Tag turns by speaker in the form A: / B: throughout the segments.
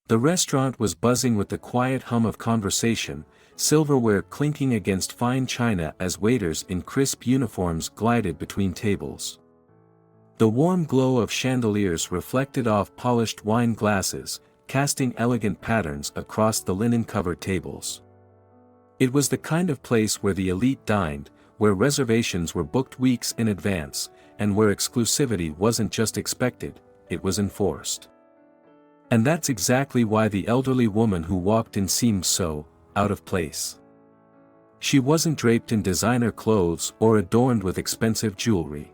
A: The restaurant was buzzing with the quiet hum of conversation, silverware clinking against fine china as waiters in crisp uniforms glided between tables. The warm glow of chandeliers reflected off polished wine glasses, casting elegant patterns across the linen-covered tables. It was the kind of place where the elite dined, where reservations were booked weeks in advance, and where exclusivity wasn't just expected, it was enforced. And that's exactly why the elderly woman who walked in seemed so out of place. She wasn't draped in designer clothes or adorned with expensive jewelry.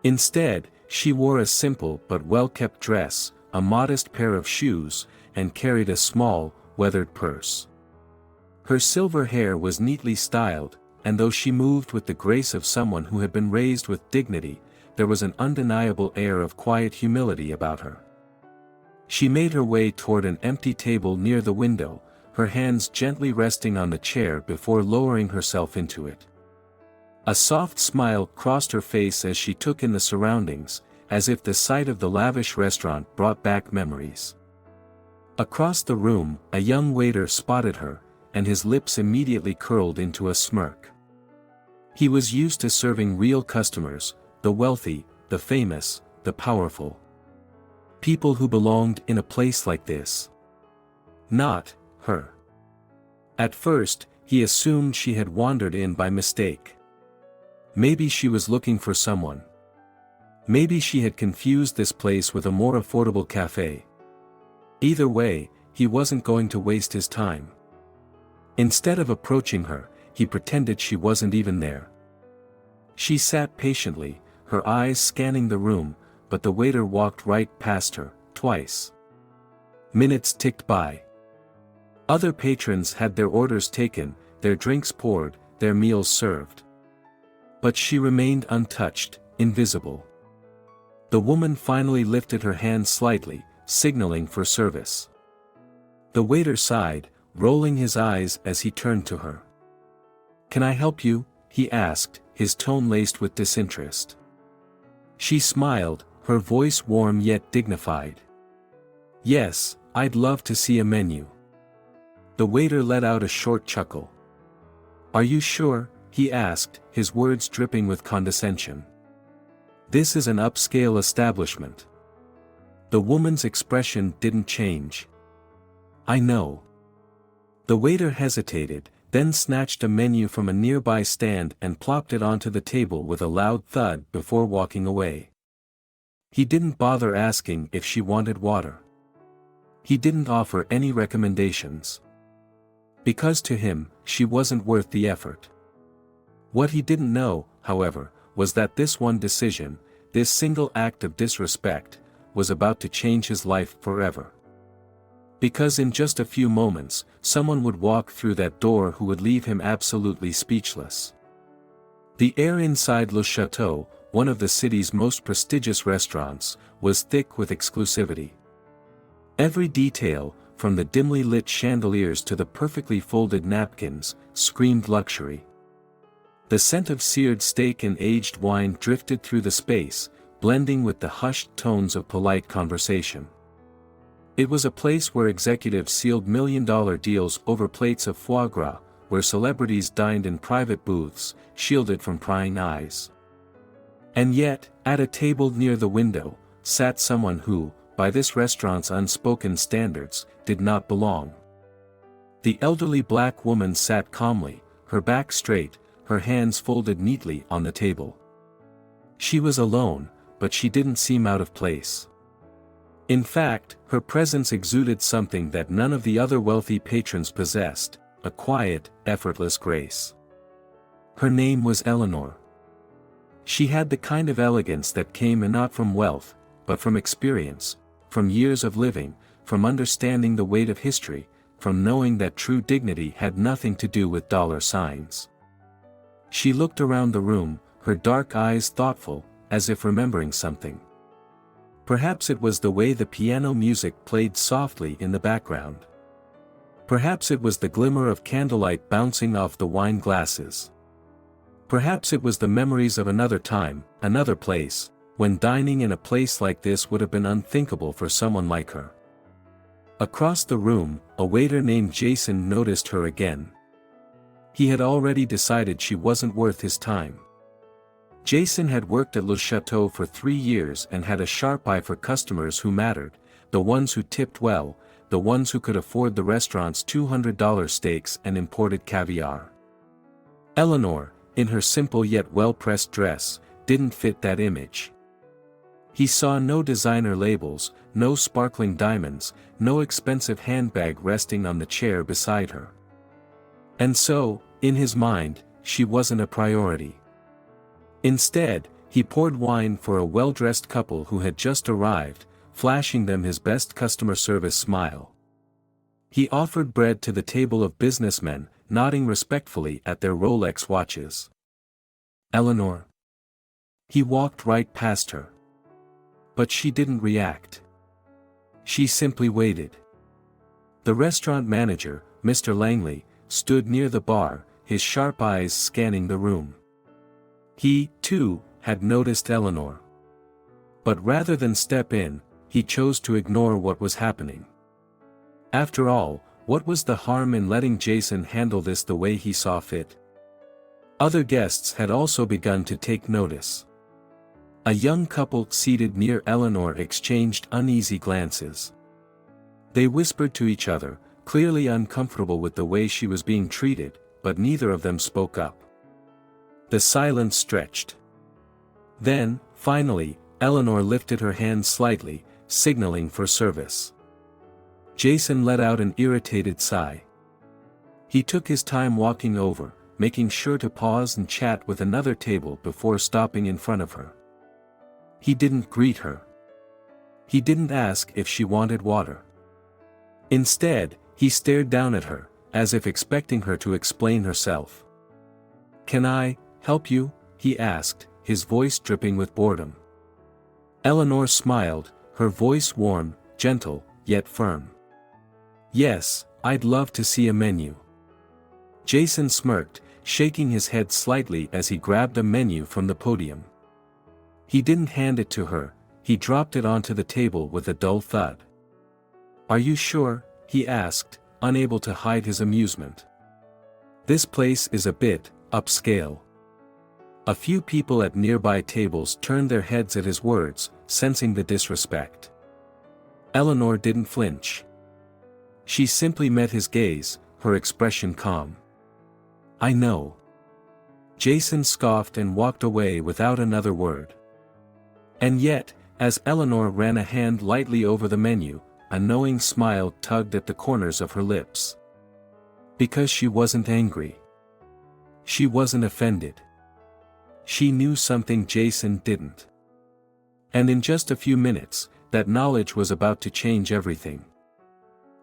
A: Instead, she wore a simple but well-kept dress, a modest pair of shoes, and carried a small, weathered purse. Her silver hair was neatly styled, and though she moved with the grace of someone who had been raised with dignity, there was an undeniable air of quiet humility about her. She made her way toward an empty table near the window, her hands gently resting on the chair before lowering herself into it. A soft smile crossed her face as she took in the surroundings, as if the sight of the lavish restaurant brought back memories. Across the room, a young waiter spotted her, and his lips immediately curled into a smirk. He was used to serving real customers, the wealthy, the famous, the powerful. People who belonged in a place like this. Not her. At first, he assumed she had wandered in by mistake. Maybe she was looking for someone. Maybe she had confused this place with a more affordable cafe. Either way, he wasn't going to waste his time. Instead of approaching her, he pretended she wasn't even there. She sat patiently, her eyes scanning the room, but the waiter walked right past her, twice. Minutes ticked by. Other patrons had their orders taken, their drinks poured, their meals served. But she remained untouched, invisible. The woman finally lifted her hand slightly, signaling for service. The waiter sighed, rolling his eyes as he turned to her. "Can I help you?" he asked, his tone laced with disinterest. She smiled, her voice warm yet dignified. "Yes, I'd love to see a menu." The waiter let out a short chuckle. "Are you sure?" he asked, his words dripping with condescension. "This is an upscale establishment." The woman's expression didn't change. "I know." The waiter hesitated, then snatched a menu from a nearby stand and plopped it onto the table with a loud thud before walking away. He didn't bother asking if she wanted water. He didn't offer any recommendations. Because to him, she wasn't worth the effort. What he didn't know, however, was that this one decision, this single act of disrespect, was about to change his life forever. Because in just a few moments, someone would walk through that door who would leave him absolutely speechless. The air inside Le Chateau, one of the city's most prestigious restaurants, was thick with exclusivity. Every detail, from the dimly lit chandeliers to the perfectly folded napkins, screamed luxury. The scent of seared steak and aged wine drifted through the space, blending with the hushed tones of polite conversation. It was a place where executives sealed million-dollar deals over plates of foie gras, where celebrities dined in private booths, shielded from prying eyes. And yet, at a table near the window, sat someone who, by this restaurant's unspoken standards, did not belong. The elderly black woman sat calmly, her back straight, her hands folded neatly on the table. She was alone, but she didn't seem out of place. In fact, her presence exuded something that none of the other wealthy patrons possessed, a quiet, effortless grace. Her name was Eleanor. She had the kind of elegance that came not from wealth, but from experience, from years of living, from understanding the weight of history, from knowing that true dignity had nothing to do with dollar signs. She looked around the room, her dark eyes thoughtful, as if remembering something. Perhaps it was the way the piano music played softly in the background. Perhaps it was the glimmer of candlelight bouncing off the wine glasses. Perhaps it was the memories of another time, another place, when dining in a place like this would have been unthinkable for someone like her. Across the room, a waiter named Jason noticed her again. He had already decided she wasn't worth his time. Jason had worked at Le Chateau for 3 years and had a sharp eye for customers who mattered, the ones who tipped well, the ones who could afford the restaurant's $200 steaks and imported caviar. Eleanor, in her simple yet well-pressed dress, didn't fit that image. He saw no designer labels, no sparkling diamonds, no expensive handbag resting on the chair beside her. And so, in his mind, she wasn't a priority. Instead, he poured wine for a well-dressed couple who had just arrived, flashing them his best customer service smile. He offered bread to the table of businessmen, nodding respectfully at their Rolex watches. Eleanor. He walked right past her. But she didn't react. She simply waited. The restaurant manager, Mr. Langley, stood near the bar, his sharp eyes scanning the room. He, too, had noticed Eleanor. But rather than step in, he chose to ignore what was happening. After all, what was the harm in letting Jason handle this the way he saw fit? Other guests had also begun to take notice. A young couple seated near Eleanor exchanged uneasy glances. They whispered to each other, clearly uncomfortable with the way she was being treated, but neither of them spoke up. The silence stretched. Then, finally, Eleanor lifted her hand slightly, signaling for service. Jason let out an irritated sigh. He took his time walking over, making sure to pause and chat with another table before stopping in front of her. He didn't greet her. He didn't ask if she wanted water. Instead, he stared down at her, as if expecting her to explain herself. "Can I help you?" he asked, his voice dripping with boredom. Eleanor smiled, her voice warm, gentle, yet firm. "Yes, I'd love to see a menu." Jason smirked, shaking his head slightly as he grabbed a menu from the podium. He didn't hand it to her, he dropped it onto the table with a dull thud. "Are you sure?" he asked, unable to hide his amusement. "This place is a bit upscale." A few people at nearby tables turned their heads at his words, sensing the disrespect. Eleanor didn't flinch. She simply met his gaze, her expression calm. "I know." Jason scoffed and walked away without another word. And yet, as Eleanor ran a hand lightly over the menu, a knowing smile tugged at the corners of her lips. Because she wasn't angry. She wasn't offended. She knew something Jason didn't. And in just a few minutes, that knowledge was about to change everything.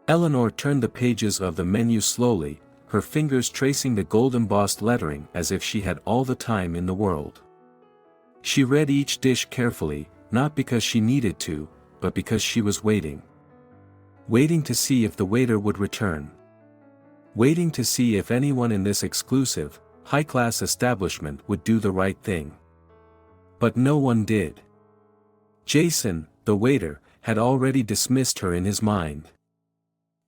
A: Eleanor turned the pages of the menu slowly, her fingers tracing the gold-embossed lettering as if she had all the time in the world. She read each dish carefully, not because she needed to, but because she was waiting. Waiting to see if the waiter would return. Waiting to see if anyone in this exclusive, high-class establishment would do the right thing. But no one did. Jason, the waiter, had already dismissed her in his mind.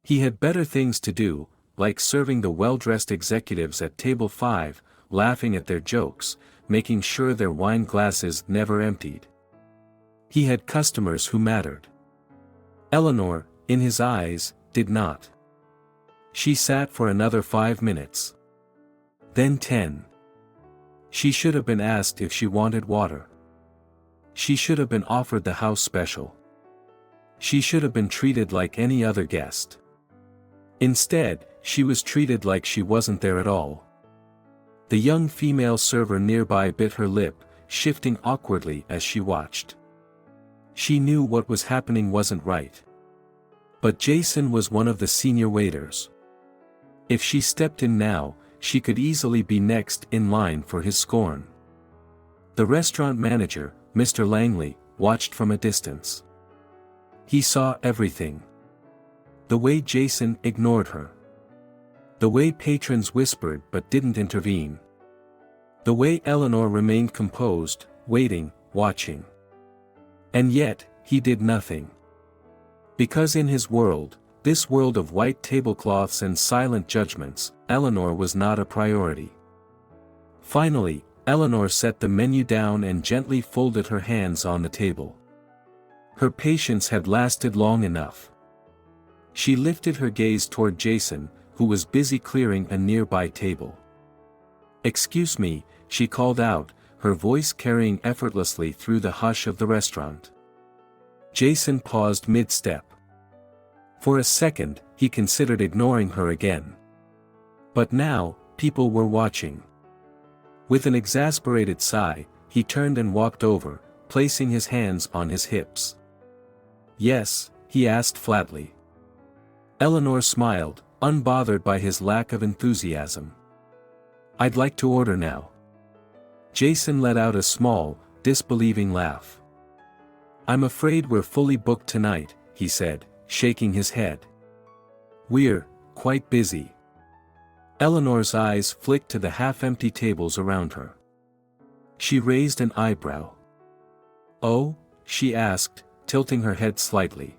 A: He had better things to do, like serving the well-dressed executives at table 5, laughing at their jokes, making sure their wine glasses never emptied. He had customers who mattered. Eleanor, in his eyes, did not. She sat for another 5 minutes. Then 10. She should have been asked if she wanted water. She should have been offered the house special. She should have been treated like any other guest. Instead, she was treated like she wasn't there at all. The young female server nearby bit her lip, shifting awkwardly as she watched. She knew what was happening wasn't right. But Jason was one of the senior waiters. If she stepped in now, she could easily be next in line for his scorn. The restaurant manager, Mr. Langley, watched from a distance. He saw everything. The way Jason ignored her. The way patrons whispered but didn't intervene. The way Eleanor remained composed, waiting, watching. And yet, he did nothing. Because in his world, this world of white tablecloths and silent judgments, Eleanor was not a priority. Finally, Eleanor set the menu down and gently folded her hands on the table. Her patience had lasted long enough. She lifted her gaze toward Jason, who was busy clearing a nearby table. "Excuse me," she called out, her voice carrying effortlessly through the hush of the restaurant. Jason paused mid-step. For a second, he considered ignoring her again. But now, people were watching. With an exasperated sigh, he turned and walked over, placing his hands on his hips. "Yes?" he asked flatly. Eleanor smiled, unbothered by his lack of enthusiasm. "I'd like to order now." Jason let out a small, disbelieving laugh. "I'm afraid we're fully booked tonight," he said, shaking his head. "We're quite busy." Eleanor's eyes flicked to the half-empty tables around her. She raised an eyebrow. "Oh?" she asked, tilting her head slightly.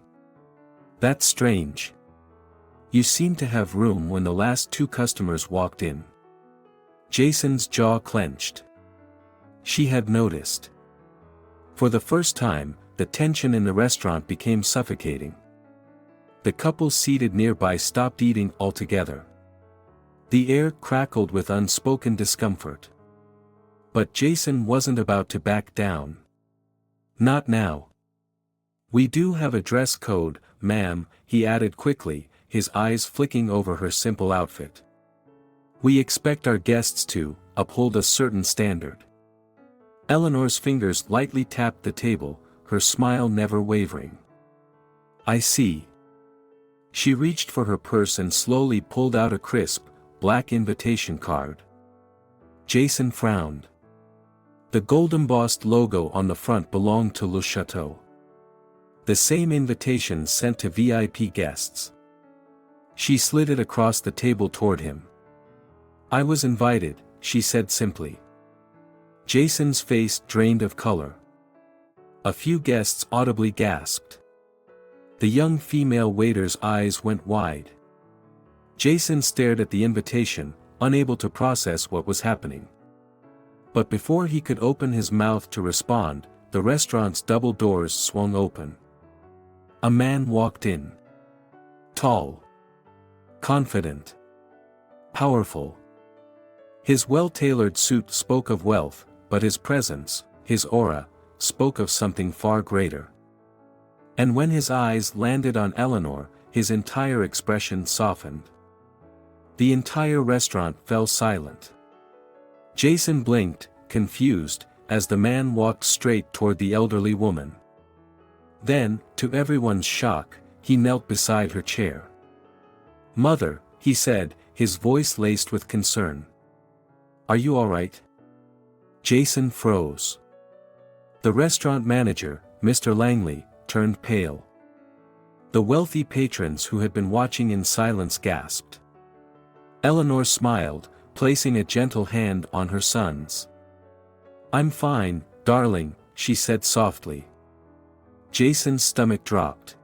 A: "That's strange. You seem to have room when the last two customers walked in." Jason's jaw clenched. She had noticed. For the first time, the tension in the restaurant became suffocating. The couple seated nearby stopped eating altogether. The air crackled with unspoken discomfort. But Jason wasn't about to back down. "Not now." "We do have a dress code, ma'am," he added quickly, his eyes flicking over her simple outfit. "We expect our guests to uphold a certain standard." Eleanor's fingers lightly tapped the table, her smile never wavering. "I see." She reached for her purse and slowly pulled out a crisp, black invitation card. Jason frowned. The gold-embossed logo on the front belonged to Le Chateau. The same invitation sent to VIP guests. She slid it across the table toward him. "I was invited," she said simply. Jason's face drained of color. A few guests audibly gasped. The young female waiter's eyes went wide. Jason stared at the invitation, unable to process what was happening. But before he could open his mouth to respond, the restaurant's double doors swung open. A man walked in. Tall. Confident. Powerful. His well-tailored suit spoke of wealth, but his presence, his aura, spoke of something far greater. And when his eyes landed on Eleanor, his entire expression softened. The entire restaurant fell silent. Jason blinked, confused, as the man walked straight toward the elderly woman. Then, to everyone's shock, he knelt beside her chair. "Mother," he said, his voice laced with concern. "Are you all right?" Jason froze. The restaurant manager, Mr. Langley, turned pale. The wealthy patrons who had been watching in silence gasped. Eleanor smiled, placing a gentle hand on her son's. "I'm fine, darling," she said softly. Jason's stomach dropped.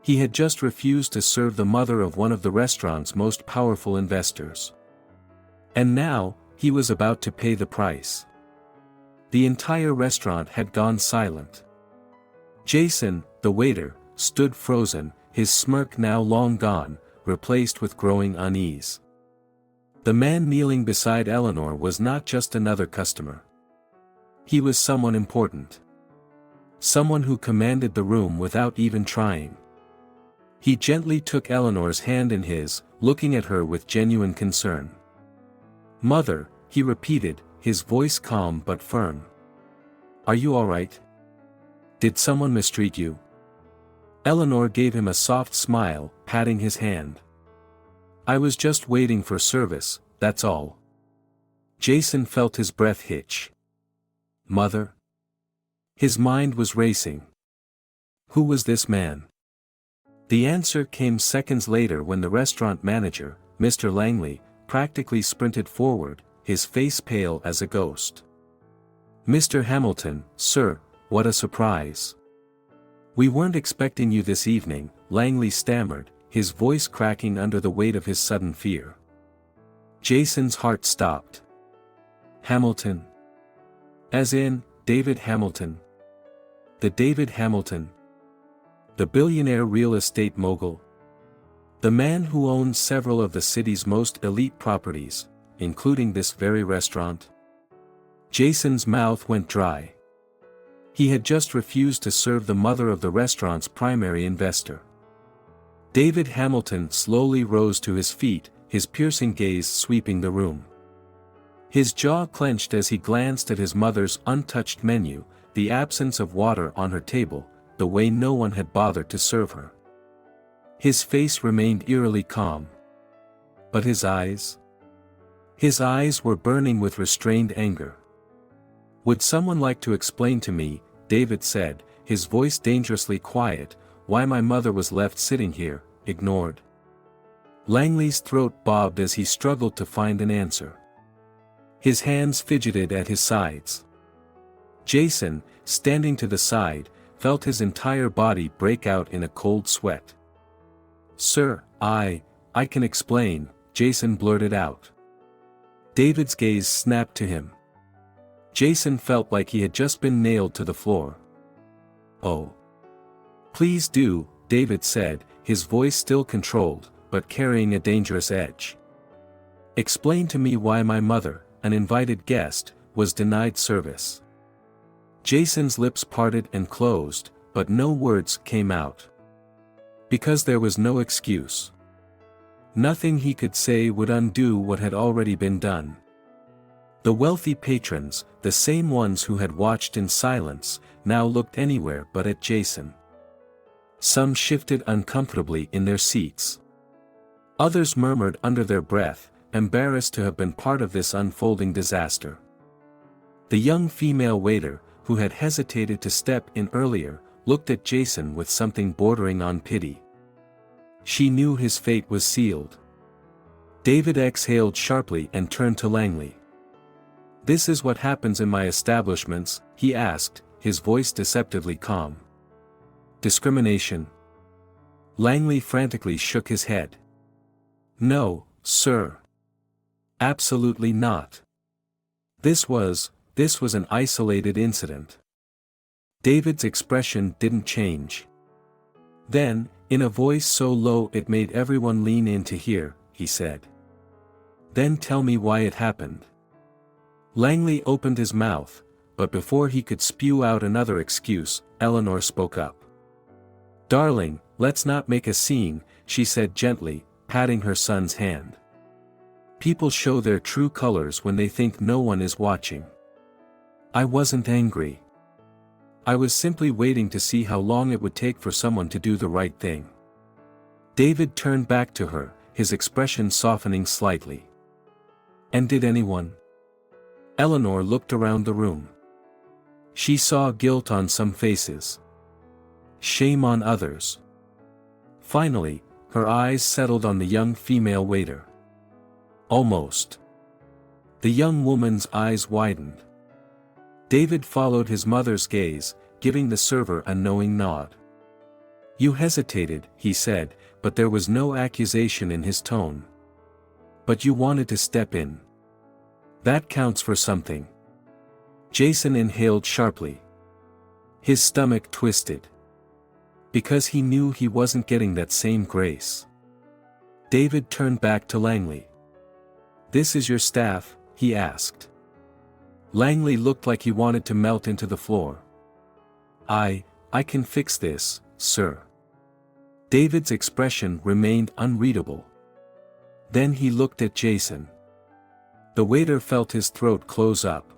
A: He had just refused to serve the mother of one of the restaurant's most powerful investors. And now, he was about to pay the price. The entire restaurant had gone silent. Jason, the waiter, stood frozen, his smirk now long gone, replaced with growing unease. The man kneeling beside Eleanor was not just another customer. He was someone important. Someone who commanded the room without even trying. He gently took Eleanor's hand in his, looking at her with genuine concern. "Mother," he repeated, his voice calm but firm. "Are you all right? Did someone mistreat you?" Eleanor gave him a soft smile, patting his hand. "I was just waiting for service, that's all." Jason felt his breath hitch. "Mother?" His mind was racing. Who was this man? The answer came seconds later when the restaurant manager, Mr. Langley, practically sprinted forward, his face pale as a ghost. "Mr. Hamilton, sir, what a surprise. We weren't expecting you this evening," Langley stammered, his voice cracking under the weight of his sudden fear. Jason's heart stopped. Hamilton. As in, David Hamilton. The David Hamilton. The billionaire real estate mogul. The man who owns several of the city's most elite properties, including this very restaurant. Jason's mouth went dry. He had just refused to serve the mother of the restaurant's primary investor. David Hamilton slowly rose to his feet, his piercing gaze sweeping the room. His jaw clenched as he glanced at his mother's untouched menu, the absence of water on her table, the way no one had bothered to serve her. His face remained eerily calm. But his eyes? His eyes were burning with restrained anger. "Would someone like to explain to me," David said, his voice dangerously quiet, "why my mother was left sitting here, ignored?" Langley's throat bobbed as he struggled to find an answer. His hands fidgeted at his sides. Jason, standing to the side, felt his entire body break out in a cold sweat. "Sir, I can explain," Jason blurted out. David's gaze snapped to him. Jason felt like he had just been nailed to the floor. "Oh. Please do," David said, his voice still controlled, but carrying a dangerous edge. "Explain to me why my mother, an invited guest, was denied service." Jason's lips parted and closed, but no words came out. Because there was no excuse. Nothing he could say would undo what had already been done. The wealthy patrons, the same ones who had watched in silence, now looked anywhere but at Jason. Some shifted uncomfortably in their seats. Others murmured under their breath, embarrassed to have been part of this unfolding disaster. The young female waiter, who had hesitated to step in earlier, looked at Jason with something bordering on pity. She knew his fate was sealed. David exhaled sharply and turned to Langley. "This is what happens in my establishments," he asked, his voice deceptively calm. "Discrimination?" Langley frantically shook his head. "No, sir. Absolutely not. This was an isolated incident." David's expression didn't change. Then, in a voice so low it made everyone lean in to hear, he said, "Then tell me why it happened." Langley opened his mouth, but before he could spew out another excuse, Eleanor spoke up. "Darling, let's not make a scene," she said gently, patting her son's hand. "People show their true colors when they think no one is watching." "I wasn't angry. I was simply waiting to see how long it would take for someone to do the right thing." David turned back to her, his expression softening slightly. "And did anyone?" Eleanor looked around the room. She saw guilt on some faces. Shame on others. Finally, her eyes settled on the young female waiter. "Almost." The young woman's eyes widened. David followed his mother's gaze, giving the server a knowing nod. "You hesitated," he said, but there was no accusation in his tone. "But you wanted to step in. That counts for something." Jason inhaled sharply. His stomach twisted. Because he knew he wasn't getting that same grace. David turned back to Langley. "This is your staff?" he asked. Langley looked like he wanted to melt into the floor. I can fix this, sir." David's expression remained unreadable. Then he looked at Jason. The waiter felt his throat close up.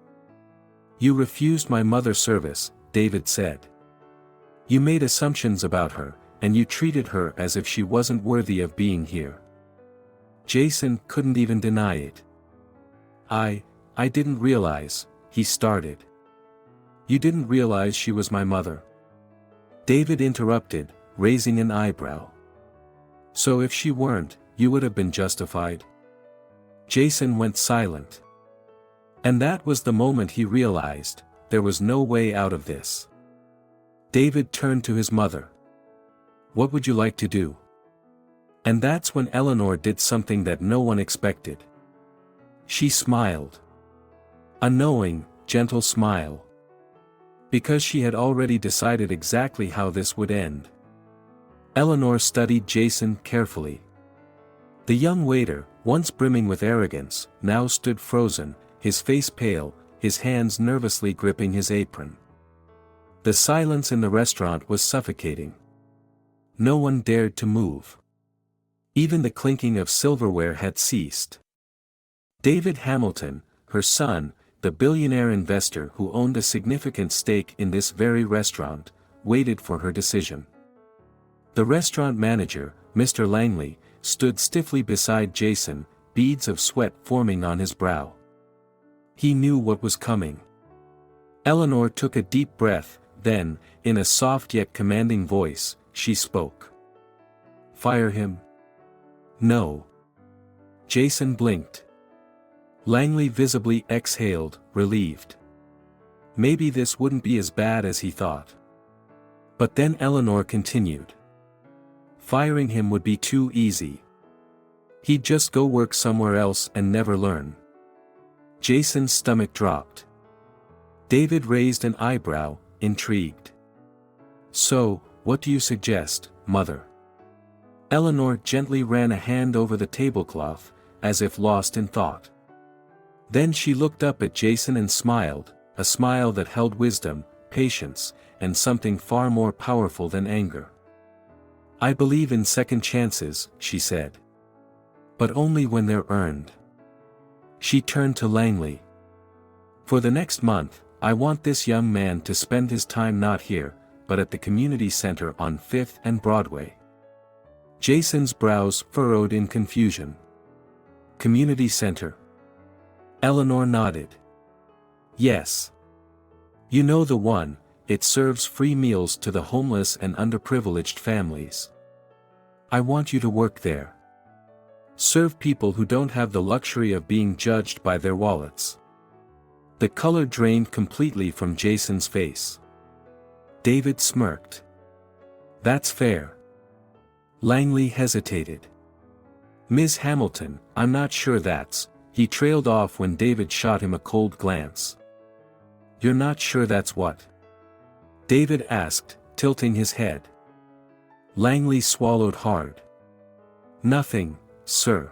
A: "You refused my mother service," David said. "You made assumptions about her, and you treated her as if she wasn't worthy of being here." Jason couldn't even deny it. I didn't realize," he started. "You didn't realize she was my mother?" David interrupted, raising an eyebrow. "So if she weren't, you would have been justified?" Jason went silent. And that was the moment he realized, there was no way out of this. David turned to his mother. "What would you like to do?" And that's when Eleanor did something that no one expected. She smiled. A knowing, gentle smile. Because she had already decided exactly how this would end. Eleanor studied Jason carefully. The young waiter, once brimming with arrogance, now stood frozen, his face pale, his hands nervously gripping his apron. The silence in the restaurant was suffocating. No one dared to move. Even the clinking of silverware had ceased. David Hamilton, her son, the billionaire investor who owned a significant stake in this very restaurant, waited for her decision. The restaurant manager, Mr. Langley, stood stiffly beside Jason, beads of sweat forming on his brow. He knew what was coming. Eleanor took a deep breath, then, in a soft yet commanding voice, she spoke. "Fire him?" "No." Jason blinked. Langley visibly exhaled, relieved. Maybe this wouldn't be as bad as he thought. But then Eleanor continued. Firing him would be too easy. He'd just go work somewhere else and never learn. Jason's stomach dropped. David raised an eyebrow, intrigued. "So, what do you suggest, Mother?" Eleanor gently ran a hand over the tablecloth, as if lost in thought. Then she looked up at Jason and smiled, a smile that held wisdom, patience, and something far more powerful than anger. "I believe in second chances," she said. "But only when they're earned." She turned to Langley. "For the next month, I want this young man to spend his time not here, but at the community center on 5th and Broadway." Jason's brows furrowed in confusion. "Community center?" Eleanor nodded. "Yes. You know the one, it serves free meals to the homeless and underprivileged families. I want you to work there. Serve people who don't have the luxury of being judged by their wallets." The color drained completely from Jason's face. David smirked. "That's fair." Langley hesitated. "Ms. Hamilton, I'm not sure that's," he trailed off when David shot him a cold glance. "You're not sure that's what?" David asked, tilting his head. Langley swallowed hard. "Nothing, sir.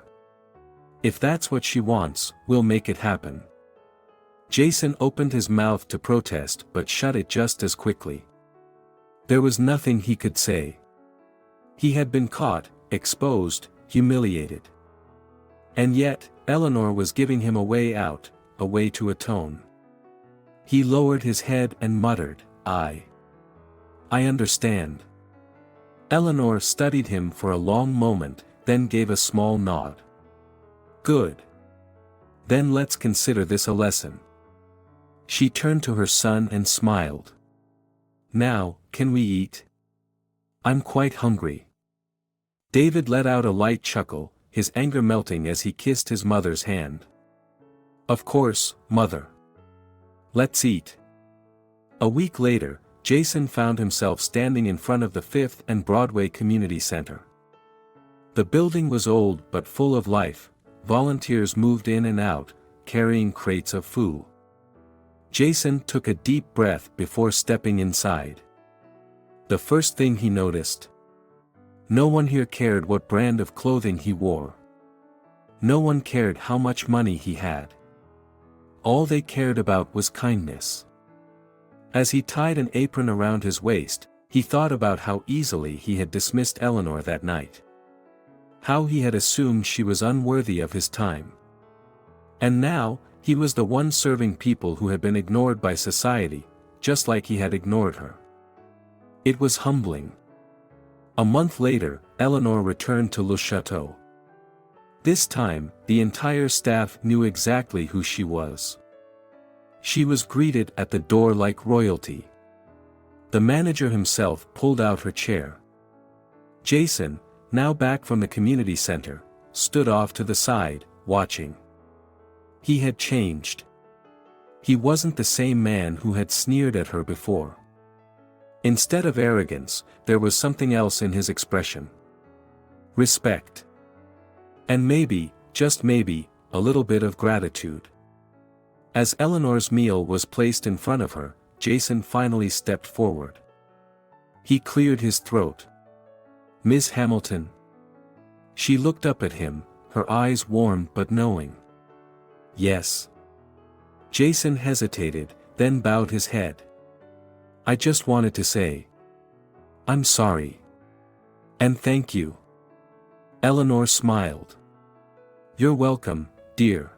A: If that's what she wants, we'll make it happen." Jason opened his mouth to protest but shut it just as quickly. There was nothing he could say. He had been caught, exposed, humiliated. And yet, Eleanor was giving him a way out, a way to atone. He lowered his head and muttered, I understand." Eleanor studied him for a long moment, then gave a small nod. "Good. Then let's consider this a lesson." She turned to her son and smiled. "Now, can we eat? I'm quite hungry." David let out a light chuckle, his anger melting as he kissed his mother's hand. "Of course, Mother. Let's eat." A week later, Jason found himself standing in front of the 5th and Broadway Community Center. The building was old but full of life. Volunteers moved in and out, carrying crates of food. Jason took a deep breath before stepping inside. The first thing he noticed: no one here cared what brand of clothing he wore. No one cared how much money he had. All they cared about was kindness. As he tied an apron around his waist, he thought about how easily he had dismissed Eleanor that night. How he had assumed she was unworthy of his time. And now, he was the one serving people who had been ignored by society, just like he had ignored her. It was humbling. A month later, Eleanor returned to Le Chateau. This time, the entire staff knew exactly who she was. She was greeted at the door like royalty. The manager himself pulled out her chair. Jason, now back from the community center, stood off to the side, watching. He had changed. He wasn't the same man who had sneered at her before. Instead of arrogance, there was something else in his expression. respect. And maybe, just maybe, a little bit of gratitude. As Eleanor's meal was placed in front of her, Jason finally stepped forward. He cleared his throat. "Miss Hamilton." She looked up at him, her eyes warm but knowing. "Yes." Jason hesitated, then bowed his head. "I just wanted to say, I'm sorry. And thank you." Eleanor smiled. "You're welcome, dear."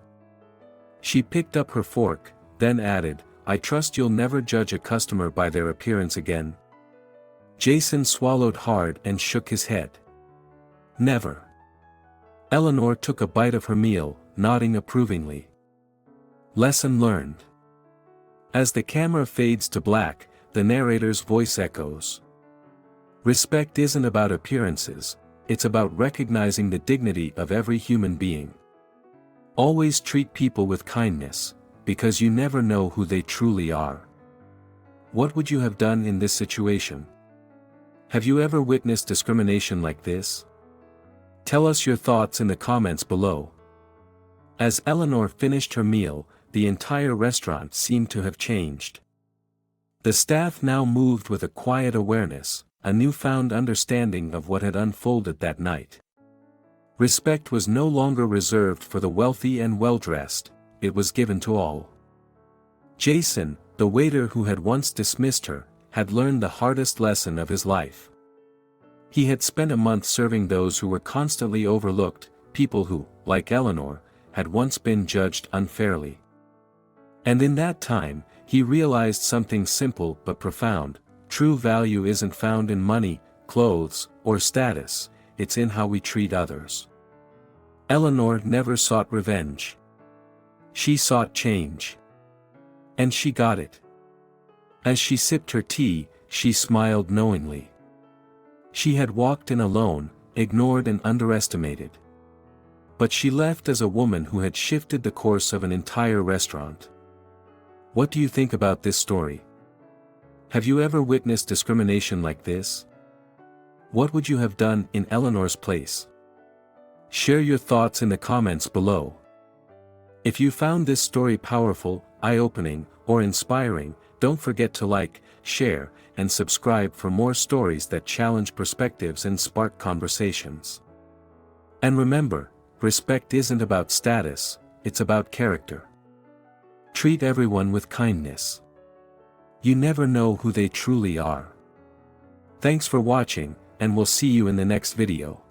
A: She picked up her fork, then added, "I trust you'll never judge a customer by their appearance again." Jason swallowed hard and shook his head. "Never." Eleanor took a bite of her meal, nodding approvingly. Lesson learned. As the camera fades to black, the narrator's voice echoes. Respect isn't about appearances, it's about recognizing the dignity of every human being. Always treat people with kindness, because you never know who they truly are. What would you have done in this situation? Have you ever witnessed discrimination like this? Tell us your thoughts in the comments below. As Eleanor finished her meal, the entire restaurant seemed to have changed. The staff now moved with a quiet awareness, a newfound understanding of what had unfolded that night. Respect was no longer reserved for the wealthy and well-dressed, it was given to all. Jason, the waiter who had once dismissed her, had learned the hardest lesson of his life. He had spent a month serving those who were constantly overlooked, people who, like Eleanor, had once been judged unfairly. And in that time, he realized something simple but profound: true value isn't found in money, clothes, or status, it's in how we treat others. Eleanor never sought revenge. She sought change. And she got it. As she sipped her tea, she smiled knowingly. She had walked in alone, ignored and underestimated. But she left as a woman who had shifted the course of an entire restaurant. What do you think about this story? Have you ever witnessed discrimination like this? What would you have done in Eleanor's place? Share your thoughts in the comments below. If you found this story powerful, eye-opening, or inspiring, don't forget to like, share, and subscribe for more stories that challenge perspectives and spark conversations. And remember, respect isn't about status, it's about character. Treat everyone with kindness. You never know who they truly are. Thanks for watching, and we'll see you in the next video.